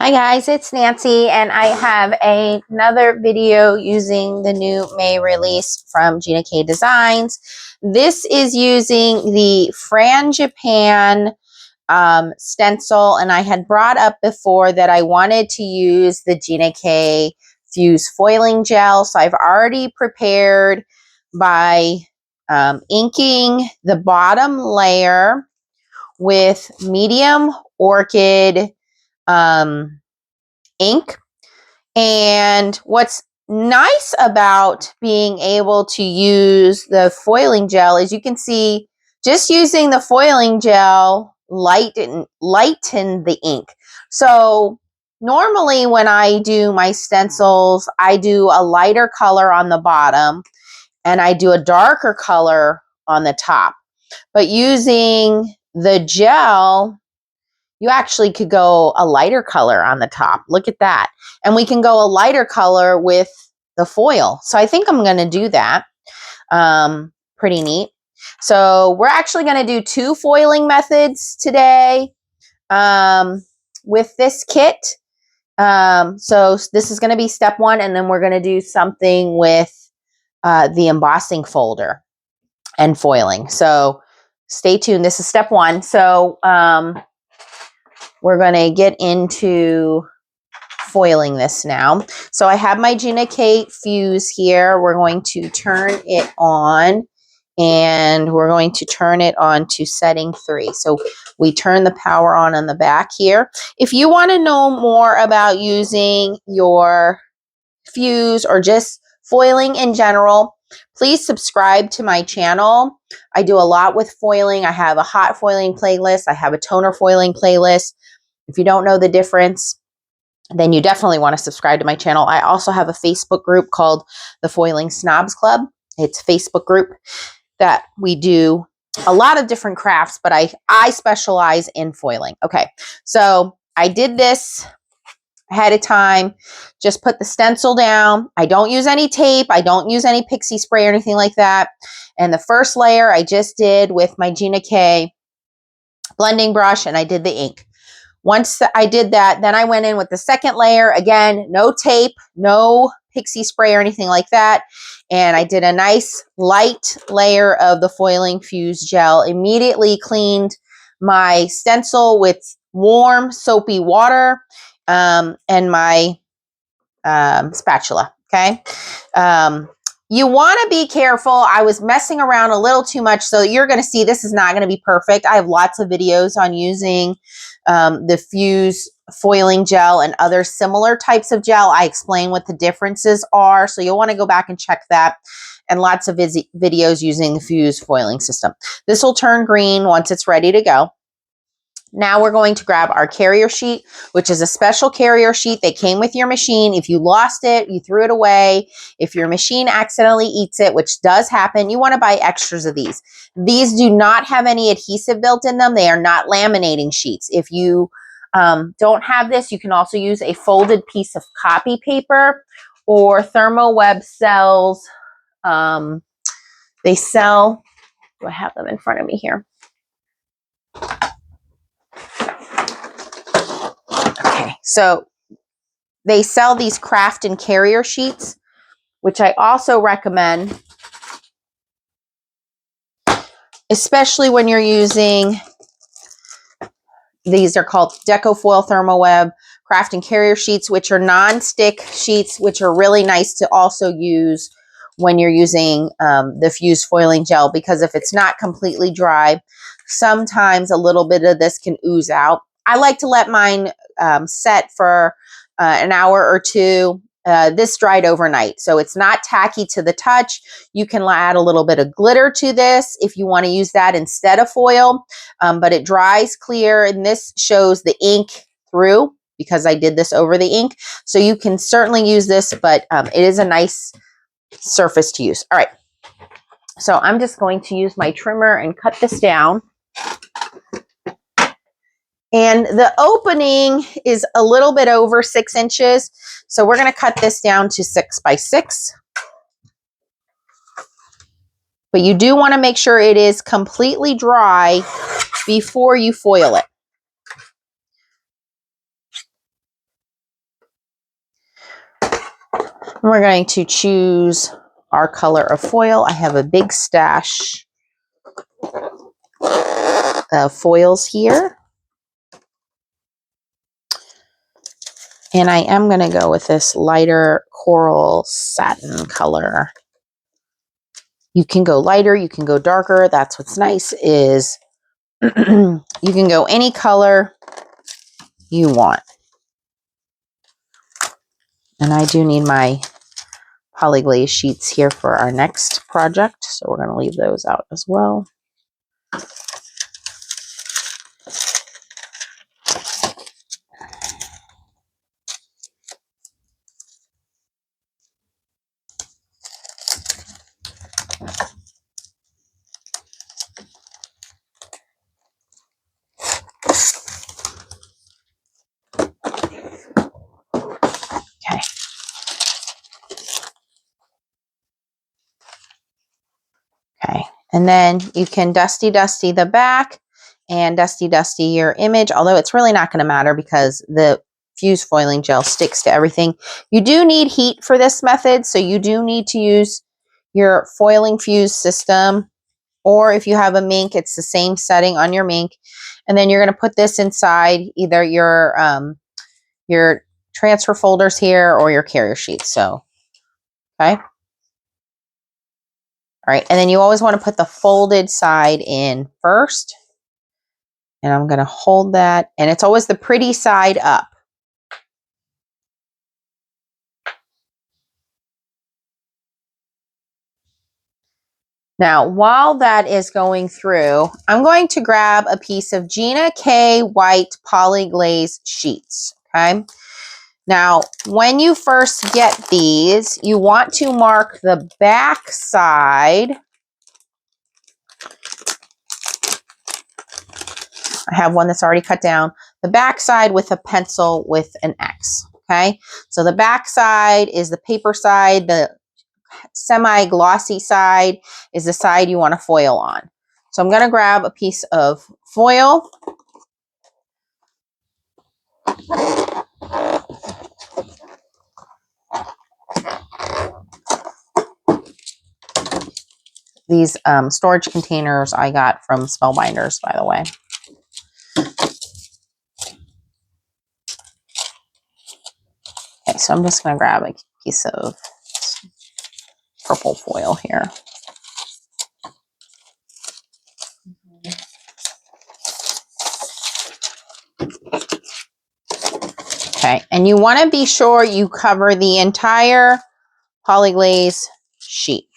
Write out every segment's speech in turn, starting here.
Hi guys, it's Nancy and I have another video using the new May release from Gina K Designs. This is using the Frangipane stencil, and I had brought up before that I wanted to use the Gina K Fuse foiling gel. So I've already prepared by inking the bottom layer with medium orchid ink. And what's nice about being able to use the foiling gel is you can see just using the foiling gel lighten the ink. So normally when I do my stencils, I do a lighter color on the bottom and I do a darker color on the top. But using the gel, you actually could go a lighter color on the top. Look at that. And we can go a lighter color with the foil. So I think I'm going to do that. Pretty neat. So we're actually going to do two foiling methods today with this kit. So this is going to be step one, and then we're going to do something with the embossing folder and foiling. So stay tuned. This is step one. So we're going to get into foiling this now. So I have my Gina K Fuse here. We're going to turn it on, and we're going to turn it on to setting 3. So we turn the power on the back here. If you want to know more about using your fuse or just foiling in general, please subscribe to my channel. I do a lot with foiling. I have a hot foiling playlist. I have a toner foiling playlist. If you don't know the difference, then you definitely want to subscribe to my channel. I also have a Facebook group called the Foiling Snobs Club. It's a Facebook group that we do a lot of different crafts, but I specialize in foiling. Okay, so I did this ahead of time. Just put the stencil down. I don't use any tape. I don't use any pixie spray or anything like that. And the first layer I just did with my Gina K blending brush, and I did the ink. Once I did that, then I went in with the second layer. Again, no tape, no pixie spray or anything like that. And I did a nice light layer of the foiling fuse gel. Immediately cleaned my stencil with warm soapy water and my spatula. Okay. You want to be careful. I was messing around a little too much, so you're going to see this is not going to be perfect. I have lots of videos on using the Fuse foiling gel and other similar types of gel. I explain what the differences are, so you'll want to go back and check that, and lots of videos using the Fuse foiling system. This will turn green once it's ready to go. Now we're going to grab our carrier sheet, which is a special carrier sheet that came with your machine. If you lost it, you threw it away. If your machine accidentally eats it, which does happen, you want to buy extras of these. These do not have any adhesive built in them. They are not laminating sheets. If you don't have this, you can also use a folded piece of copy paper, or ThermoWeb sells, they sell, do I have them in front of me here? Okay, so they sell these craft and carrier sheets, which I also recommend, especially when you're using, these are called Decofoil ThermoWeb craft and carrier sheets, which are non-stick sheets, which are really nice to also use when you're using the Fuse foiling gel, because if it's not completely dry, sometimes a little bit of this can ooze out. I like to let mine set for an hour or two. This dried overnight, so it's not tacky to the touch. You can add a little bit of glitter to this if you want to use that instead of foil, but it dries clear, and this shows the ink through because I did this over the ink. So you can certainly use this, but it is a nice surface to use. All right, so I'm just going to use my trimmer and cut this down. And the opening is a little bit over 6 inches. So we're going to cut this down to 6 by 6. But you do want to make sure it is completely dry before you foil it. We're going to choose our color of foil. I have a big stash of foils here. And I am going to go with this lighter coral satin color. You can go lighter, you can go darker. That's what's nice is you can go any color you want. And I do need my polyglaze sheets here for our next project, so we're going to leave those out as well. Okay. Okay, and then you can dusty the back and dusty your image, although it's really not going to matter because the fused foiling gel sticks to everything. You do need heat for this method, so you do need to use your foiling fuse system, or if you have a mink, it's the same setting on your mink. And then you're going to put this inside either your transfer folders here or your carrier sheets. So, okay. All right, and then you always want to put the folded side in first. And I'm going to hold that, and it's always the pretty side up. Now, while that is going through, I'm going to grab a piece of Gina K white polyglaze sheets, okay? Now, when you first get these, you want to mark the back side. I have one that's already cut down. The back side with a pencil with an X, okay? So the back side is the paper side. The semi-glossy side is the side you want to foil on. So I'm going to grab a piece of foil. These storage containers I got from Spellbinders, by the way. Okay, so I'm just going to grab a piece of purple foil here. Okay, and you want to be sure you cover the entire polyglaze sheet.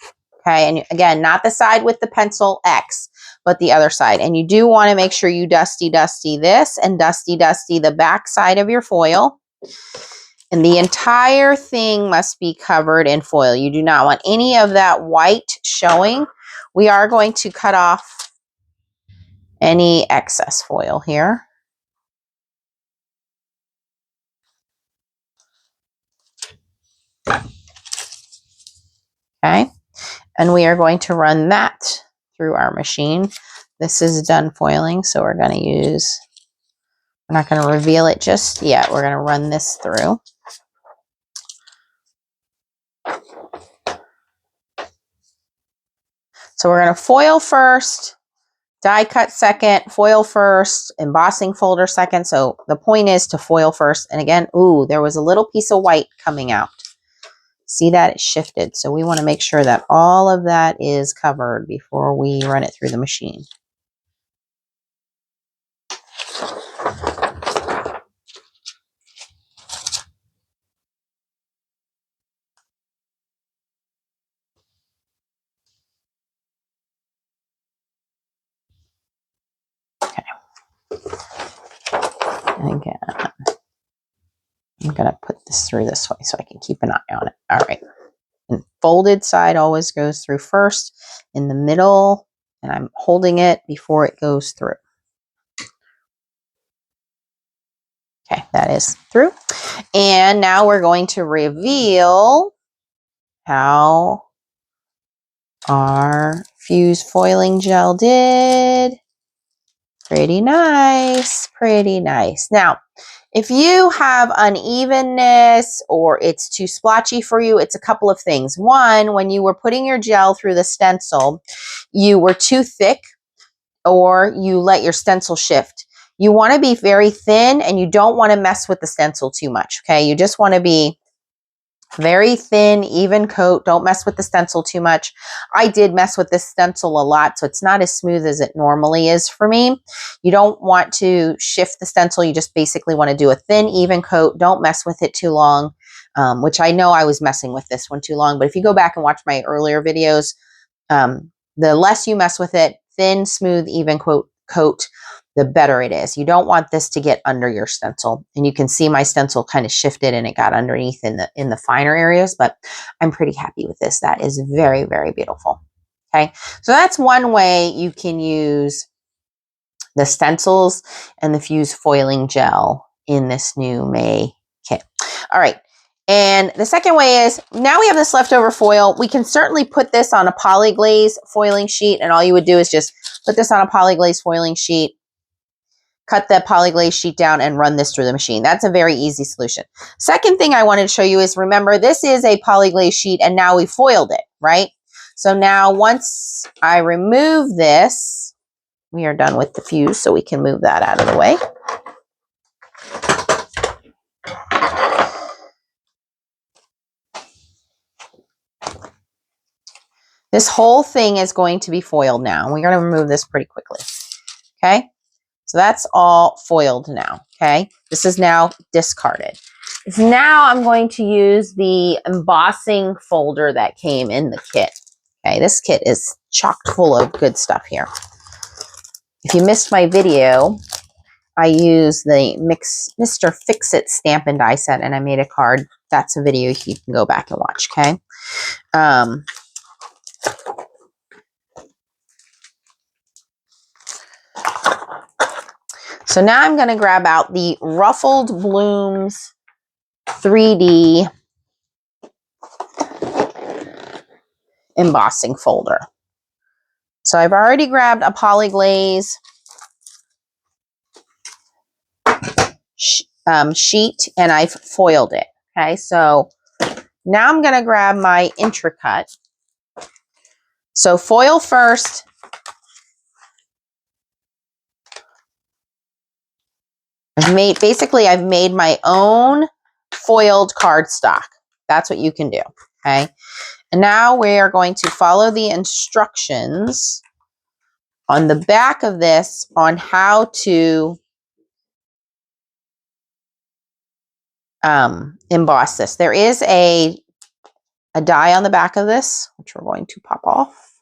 Okay, and again, not the side with the pencil X, but the other side. And you do want to make sure you dusty this and dusty the back side of your foil. And the entire thing must be covered in foil. You do not want any of that white showing. We are going to cut off any excess foil here. Okay, and we are going to run that through our machine. This is done foiling, so we're going to use, we're not going to reveal it just yet. We're going to run this through. So we're going to foil first, die cut second, foil first, embossing folder second. So the point is to foil first. And again, ooh, there was a little piece of white coming out. See that? It shifted. So we want to make sure that all of that is covered before we run it through the machine. Okay. And again, I'm going to put this through this way so I can keep an eye on it. All right. And folded side always goes through first, in the middle, and I'm holding it before it goes through. Okay, that is through. And now we're going to reveal how our fused foiling gel did. Pretty nice, pretty nice. Now, If you have unevenness or it's too splotchy for you, it's a couple of things. One, when you were putting your gel through the stencil, you were too thick or you let your stencil shift. You want to be very thin and you don't want to mess with the stencil too much, okay? You just want to be very thin, even coat. Don't mess with the stencil too much. I did mess with this stencil a lot, so it's not as smooth as it normally is for me. You don't want to shift the stencil. You just basically want to do a thin, even coat. Don't mess with it too long, which I know I was messing with this one too long. But if you go back and watch my earlier videos, the less you mess with it, thin, smooth, even coat, the better it is. You don't want this to get under your stencil. And you can see my stencil kind of shifted and it got underneath in the finer areas, but I'm pretty happy with this. That is very, very beautiful. Okay, so that's one way you can use the stencils and the fused foiling gel in this new May kit. All right. And the second way is, now we have this leftover foil. We can certainly put this on a polyglaze foiling sheet, and all you would do is just put this on a polyglaze foiling sheet, cut the polyglaze sheet down, and run this through the machine. That's a very easy solution. Second thing I wanted to show you is, remember, this is a polyglaze sheet, and now we foiled it, right? So now once I remove this, we are done with the fuse, so we can move that out of the way. This whole thing is going to be foiled now. We're going to remove this pretty quickly. Okay, so that's all foiled now. Okay, this is now discarded. So now I'm going to use the embossing folder that came in the kit. Okay, this kit is chock full of good stuff here. If you missed my video, I used the Mr. Fix It stamp and die set, and I made a card. That's a video you can go back and watch. Okay. So now I'm going to grab out the Ruffled Blooms 3D embossing folder. So I've already grabbed a polyglaze sheet and I've foiled it. Okay, so now I'm going to grab my Intri-cut. So foil first. I've made my own foiled cardstock. That's what you can do. Okay. And now we are going to follow the instructions on the back of this on how to emboss this. There is a die on the back of this, which we're going to pop off.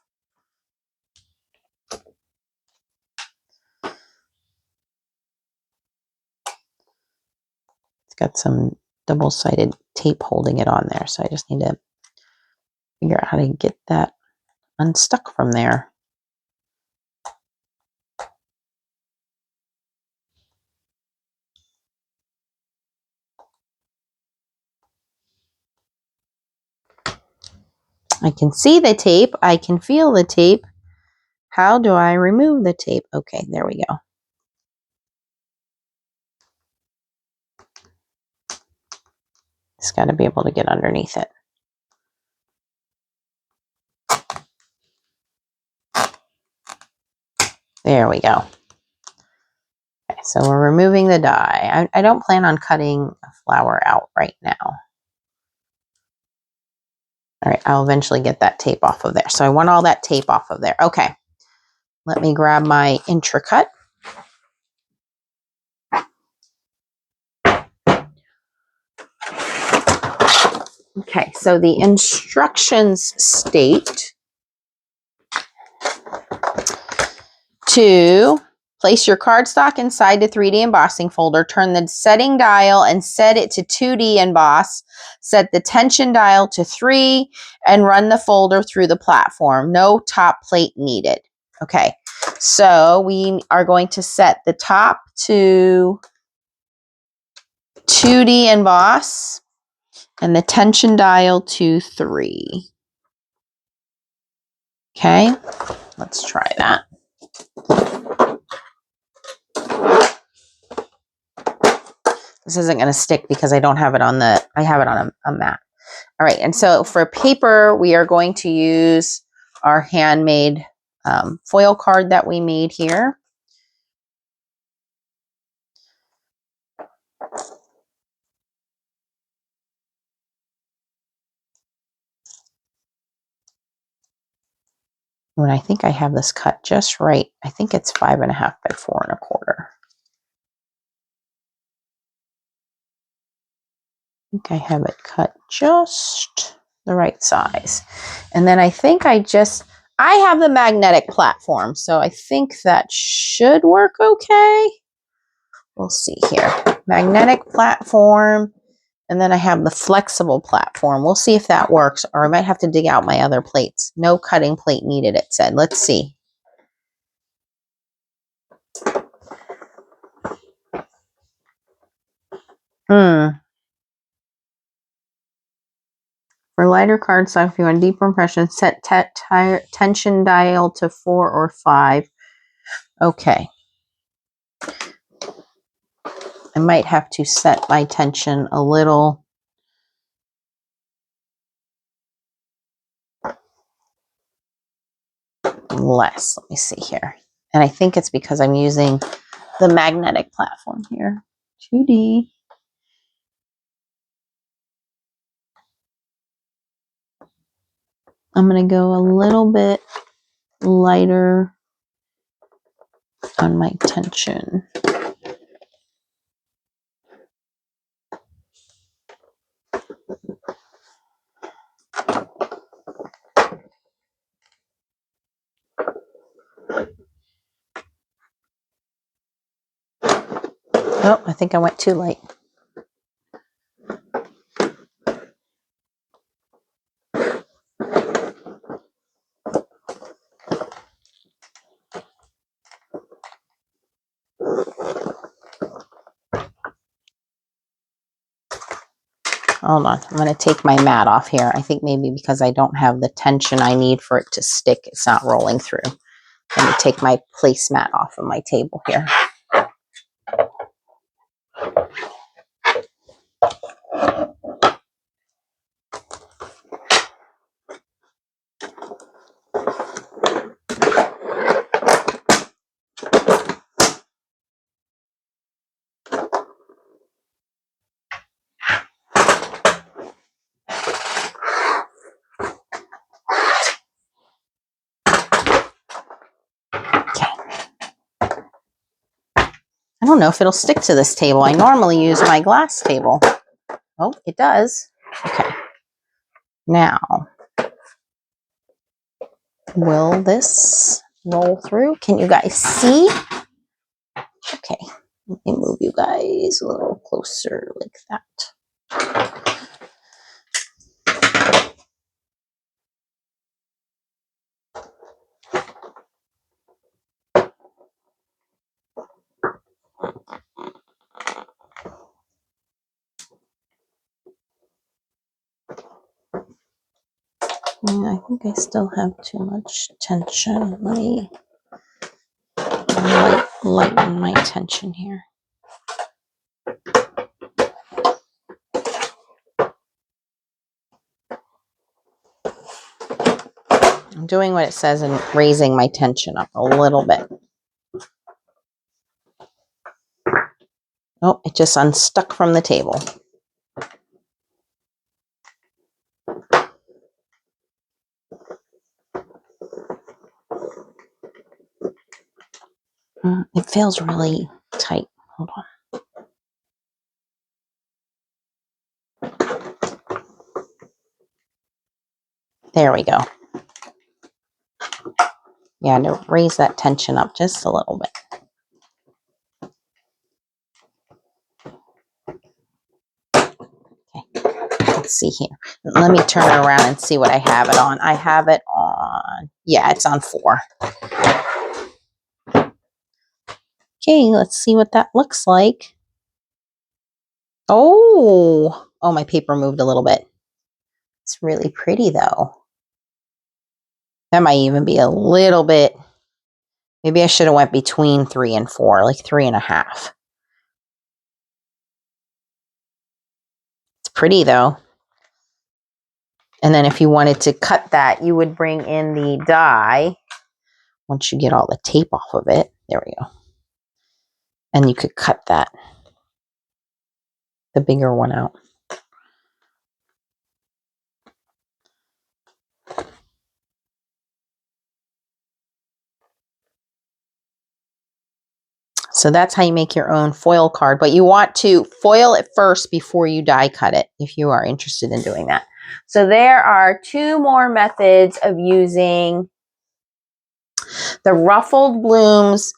It's got some double-sided tape holding it on there, so I just need to figure out how to get that unstuck from there. I can see the tape. I can feel the tape. How do I remove the tape? Okay, there we go. It's got to be able to get underneath it. There we go. Okay, so we're removing the die. I don't plan on cutting a flower out right now. All right, I'll eventually get that tape off of there. So I want all that tape off of there. Okay, let me grab my Intri-cut. Okay, so the instructions state to place your cardstock inside the 3D embossing folder, turn the setting dial and set it to 2D emboss, set the tension dial to 3, and run the folder through the platform. No top plate needed. Okay, so we are going to set the top to 2D emboss and the tension dial to 3. Okay, let's try that. This isn't going to stick because I don't have it on the, I have it on a mat. All right, and so for paper, we are going to use our handmade foil card that we made here. And I think I have this cut just right. I think it's 5.5 by 4.25. I think I have it cut just the right size. And then I think I have the magnetic platform, so I think that should work okay. We'll see here. Magnetic platform, and then I have the flexible platform. We'll see if that works, or I might have to dig out my other plates. No cutting plate needed, it said. Let's see. For lighter cardstock, if you want deeper impression, set tension dial to 4 or 5. Okay. I might have to set my tension a little less. Let me see here. And I think it's because I'm using the magnetic platform here. 2D. I'm going to go a little bit lighter on my tension. Oh, I think I went too light. Hold on, I'm going to take my mat off here. I think maybe because I don't have the tension I need for it to stick, it's not rolling through. Let me take my placemat off of my table here. I don't know if it'll stick to this table. I normally use my glass table. Oh, it does. Okay. Now, will this roll through? Can you guys see? Okay. Let me move you guys a little closer like that. I think I still have too much tension. Let me lighten my tension here. I'm doing what it says and raising my tension up a little bit. Oh, it just unstuck from the table. It feels really tight. Hold on. There we go. Yeah, to raise that tension up just a little bit. Okay, let's see here. Let me turn it around and see what I have it on. I have it on, yeah, it's on 4. Okay, let's see what that looks like. Oh, my paper moved a little bit. It's really pretty though. That might even be a little bit, maybe I should have went between 3 and 4, like 3.5. pretty though. And then if you wanted to cut that, you would bring in the die once you get all the tape off of it. There we go. And you could cut that, the bigger one out. So that's how you make your own foil card, but you want to foil it first before you die cut it if you are interested in doing that. So there are 2 more methods of using the Ruffled Blooms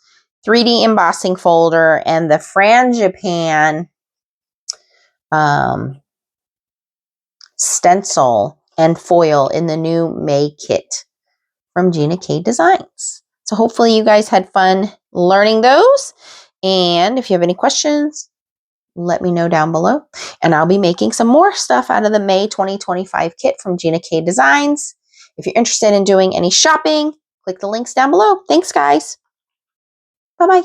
3D embossing folder and the Frangipan stencil and foil in the new May kit from Gina K Designs. So hopefully you guys had fun learning those. And if you have any questions, let me know down below. And I'll be making some more stuff out of the May 2025 kit from Gina K Designs. If you're interested in doing any shopping, click the links down below. Thanks, guys. Bye-bye.